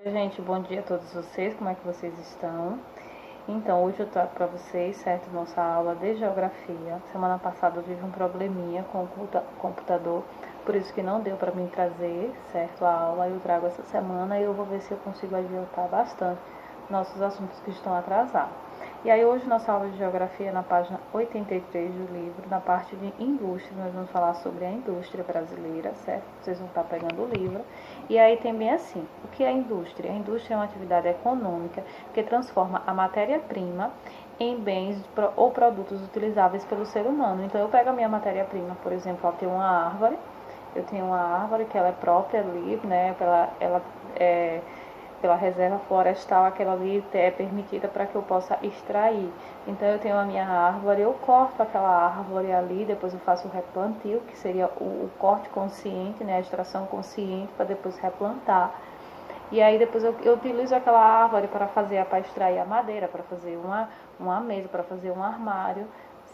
Oi, gente, bom dia a todos vocês, como é que vocês estão? Então, hoje eu trago para vocês, certo, nossa aula de geografia. Semana passada eu tive um probleminha com o computador, por isso que não deu para mim trazer, certo, a aula. Eu trago essa semana e eu vou ver se eu consigo adiantar bastante nossos assuntos que estão atrasados. E aí hoje nossa aula de geografia na página 83 do livro, na parte de indústria, nós vamos falar sobre a indústria brasileira, certo? Vocês vão estar pegando o livro. E aí tem bem assim, o que é a indústria? A indústria é uma atividade econômica que transforma a matéria-prima em bens ou produtos utilizáveis pelo ser humano. Então eu pego a minha matéria-prima, por exemplo, eu tenho uma árvore que ela é própria ali, né, pela reserva florestal, aquela ali é permitida para que eu possa extrair. Então eu tenho a minha árvore, eu corto aquela árvore ali, depois eu faço o replantio, que seria o corte consciente, né, a extração consciente, para depois replantar. E aí depois eu utilizo aquela árvore para extrair a madeira, para fazer uma mesa, para fazer um armário,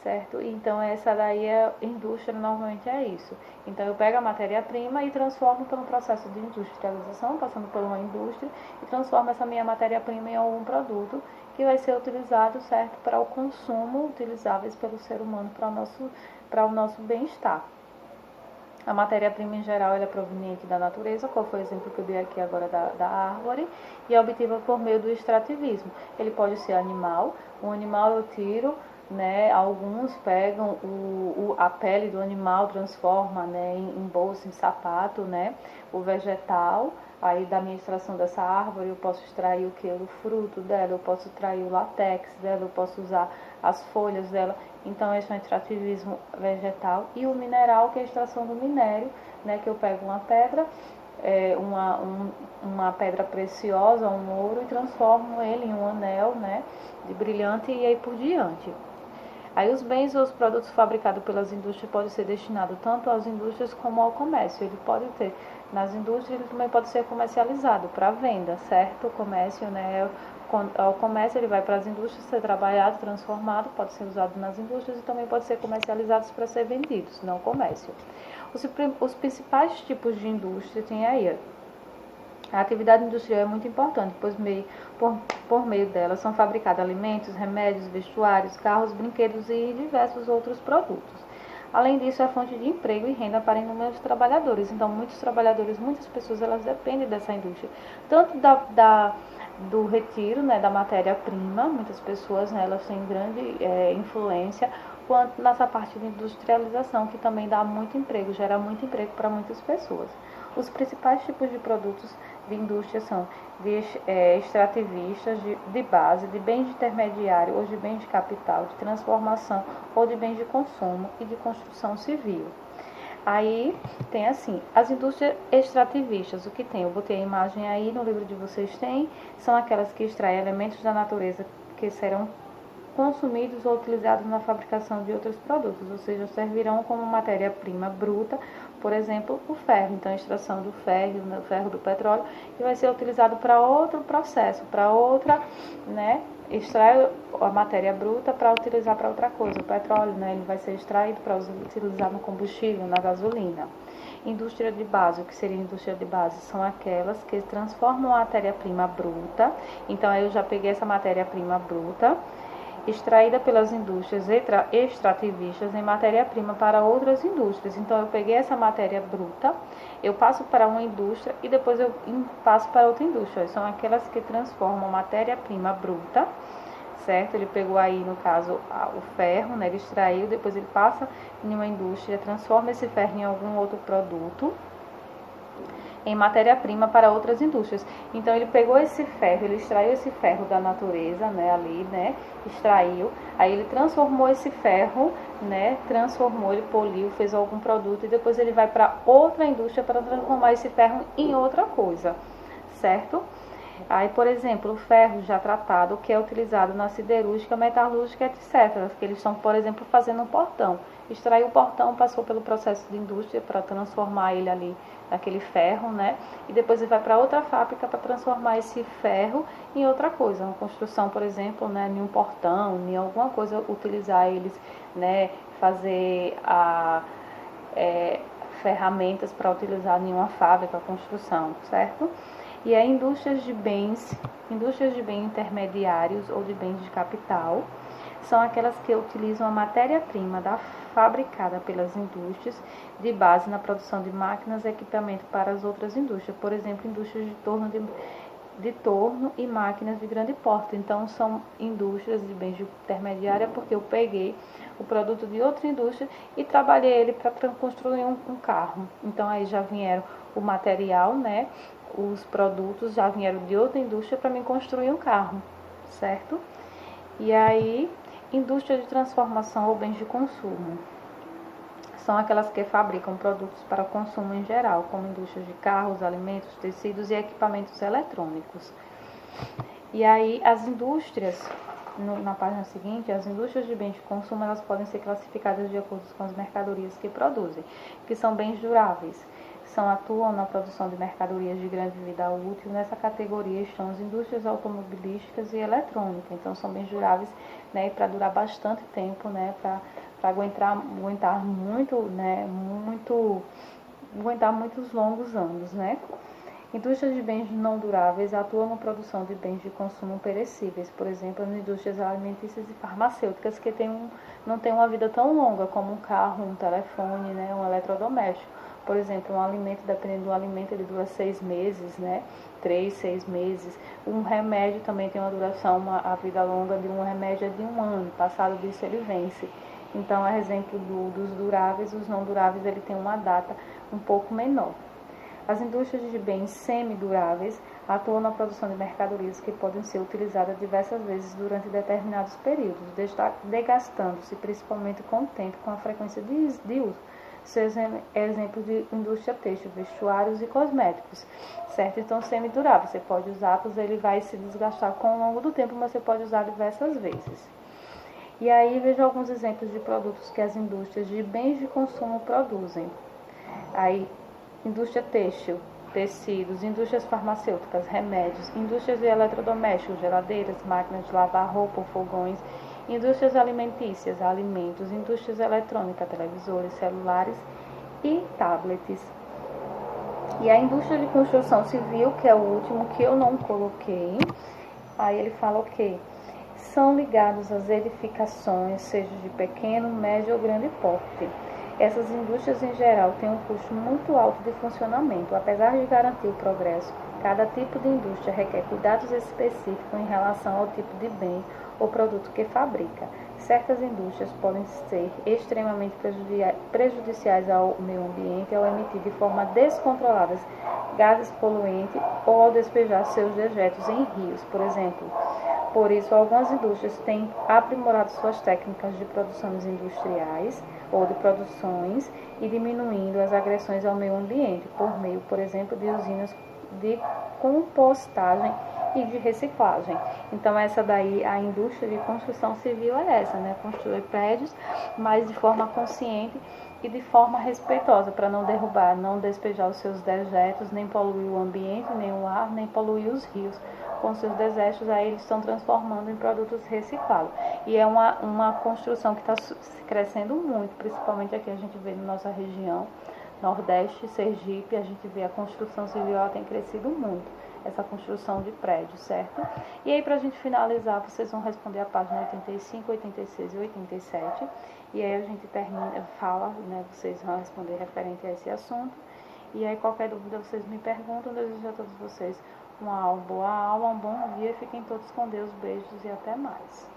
certo? Então essa daí é indústria, normalmente é isso. Então eu pego a matéria-prima e transformo pelo processo de industrialização, passando por uma indústria, e transformo essa minha matéria-prima em algum produto que vai ser utilizado, certo, para o consumo, utilizáveis pelo ser humano para o nosso bem-estar. A matéria-prima em geral ela é proveniente da natureza, qual foi o exemplo que eu dei aqui agora da árvore, e é obtida por meio do extrativismo. Ele pode ser animal, o animal eu tiro, né, alguns pegam a pele do animal, transforma, né, em bolsa, em sapato, né, o vegetal. Aí da minha extração dessa árvore eu posso extrair o que? O fruto dela, eu posso extrair o látex dela, eu posso usar as folhas dela. Então esse é um extrativismo vegetal. E o mineral, que é a extração do minério, né, que eu pego uma pedra, uma pedra preciosa, um ouro, e transformo ele em um anel, né, de brilhante e aí por diante. Aí os bens ou os produtos fabricados pelas indústrias podem ser destinados tanto às indústrias como ao comércio. Ele pode ter nas indústrias, ele também pode ser comercializado para venda, certo? O comércio, né? Ao comércio ele vai para as indústrias ser trabalhado, transformado, pode ser usado nas indústrias e também pode ser comercializado para ser vendidos, não comércio. Os principais tipos de indústria tem aí. A atividade industrial é muito importante, pois por meio dela são fabricados alimentos, remédios, vestuários, carros, brinquedos e diversos outros produtos. Além disso, é fonte de emprego e renda para inúmeros trabalhadores. Então, muitos trabalhadores, muitas pessoas, elas dependem dessa indústria. Tanto do retiro, né, da matéria-prima, muitas pessoas, né, elas têm grande influência, quanto nessa parte de industrialização, que também dá muito emprego, gera muito emprego para muitas pessoas. Os principais tipos de produtos de indústria são de extrativistas, de base, de bens de intermediário ou de bens de capital, de transformação ou de bens de consumo e de construção civil. Aí tem assim, as indústrias extrativistas, o que tem? Eu botei a imagem aí, no livro de vocês tem, são aquelas que extraem elementos da natureza que serão consumidos ou utilizados na fabricação de outros produtos, ou seja, servirão como matéria-prima bruta, por exemplo, o ferro. Então, a extração do ferro do petróleo, que vai ser utilizado para outro processo, para outra, né, extrai a matéria bruta para utilizar para outra coisa. O petróleo, né, ele vai ser extraído para utilizar no combustível, na gasolina. Indústria de base, o que seria indústria de base? São aquelas que transformam a matéria-prima bruta. Então, aí eu já peguei essa matéria-prima bruta, extraída pelas indústrias extrativistas em matéria-prima para outras indústrias. Então, eu peguei essa matéria bruta, eu passo para uma indústria e depois eu passo para outra indústria. São aquelas que transformam matéria-prima bruta, certo? Ele pegou aí, no caso, o ferro, né? Ele extraiu, depois ele passa em uma indústria, transforma esse ferro em algum outro produto, em matéria-prima para outras indústrias. Então ele pegou esse ferro, ele extraiu esse ferro da natureza, né, ali, né, extraiu, aí ele transformou esse ferro, né, ele poliu, fez algum produto e depois ele vai para outra indústria para transformar esse ferro em outra coisa, certo? Aí, por exemplo, o ferro já tratado, que é utilizado na siderúrgica, metalúrgica, etc. Que eles estão, por exemplo, fazendo um portão. Extraiu o portão, passou pelo processo de indústria para transformar ele ali naquele ferro, né? E depois ele vai para outra fábrica para transformar esse ferro em outra coisa. Uma construção, por exemplo, né, em um portão, em alguma coisa, utilizar eles, né? Fazer ferramentas para utilizar em uma fábrica, construção, certo? E aí indústrias de bens intermediários ou de bens de capital são aquelas que utilizam a matéria-prima fabricada pelas indústrias de base na produção de máquinas e equipamento para as outras indústrias, por exemplo, indústrias de torno e máquinas de grande porte. Então, são indústrias de bens de intermediária porque eu peguei o produto de outra indústria e trabalhei ele para construir um carro. Então, aí já vieram o material, né? Os produtos já vieram de outra indústria para me construir um carro, certo? E aí, indústria de transformação ou bens de consumo são aquelas que fabricam produtos para consumo em geral, como indústrias de carros, alimentos, tecidos e equipamentos eletrônicos. E aí, as indústrias, na página seguinte, as indústrias de bens de consumo, elas podem ser classificadas de acordo com as mercadorias que produzem, que são bens duráveis. Atuam na produção de mercadorias de grande vida útil. Nessa categoria estão as indústrias automobilísticas e eletrônicas. Então, são bens duráveis, né, para durar bastante tempo, né, para aguentar muito, né, aguentar muitos longos anos, né. Indústrias de bens não duráveis atuam na produção de bens de consumo perecíveis, por exemplo, as indústrias alimentícias e farmacêuticas, que não têm uma vida tão longa como um carro, um telefone, né, um eletrodoméstico. Por exemplo, um alimento, dependendo do alimento, ele dura 6 meses, né? 3, 6 meses. Um remédio também tem uma duração, a vida longa de um remédio é de 1 ano. Passado disso, ele vence. Então, é exemplo dos duráveis. Os não duráveis, ele tem uma data um pouco desmenor. As indústrias de bens semiduráveis atuam na produção de mercadorias que podem ser utilizadas diversas vezes durante determinados períodos, desgastando-se principalmente com o tempo, com a frequência de uso. Seus exemplos de indústria têxtil, vestuários e cosméticos, certo? Então, semidurável, você pode usar, pois ele vai se desgastar com o longo do tempo, mas você pode usar diversas vezes. E aí, veja alguns exemplos de produtos que as indústrias de bens de consumo produzem. Aí, indústria têxtil, tecidos, indústrias farmacêuticas, remédios, indústrias de eletrodomésticos, geladeiras, máquinas de lavar roupa, fogões, indústrias alimentícias, alimentos, indústrias eletrônicas, televisores, celulares e tablets. E a indústria de construção civil, que é o último que eu não coloquei, aí ele fala o quê? São ligados às edificações, seja de pequeno, médio ou grande porte. Essas indústrias, em geral, têm um custo muito alto de funcionamento. Apesar de garantir o progresso, cada tipo de indústria requer cuidados específicos em relação ao tipo de bem ou produto que fabrica. Certas indústrias podem ser extremamente prejudiciais ao meio ambiente ao emitir de forma descontrolada gases poluentes ou ao despejar seus dejetos em rios, por exemplo. Por isso, algumas indústrias têm aprimorado suas técnicas de produções industriais ou de produções e diminuindo as agressões ao meio ambiente, por meio, por exemplo, de usinas de compostagem e de reciclagem. Então, essa daí, a indústria de construção civil é essa, né? Construir prédios, mas de forma consciente e de forma respeitosa, para não derrubar, não despejar os seus dejetos, nem poluir o ambiente, nem o ar, nem poluir os rios. Com seus desechos, aí eles estão transformando em produtos reciclados. E é uma construção que está crescendo muito, principalmente aqui a gente vê na nossa região, Nordeste, Sergipe, a gente vê a construção civil, ela tem crescido muito, essa construção de prédios, certo? E aí, para a gente finalizar, vocês vão responder a página 85, 86 e 87, e aí a gente fala, né, vocês vão responder referente a esse assunto, e aí qualquer dúvida vocês me perguntam. Desejo a todos vocês uma boa aula, um bom dia, fiquem todos com Deus, beijos e até mais.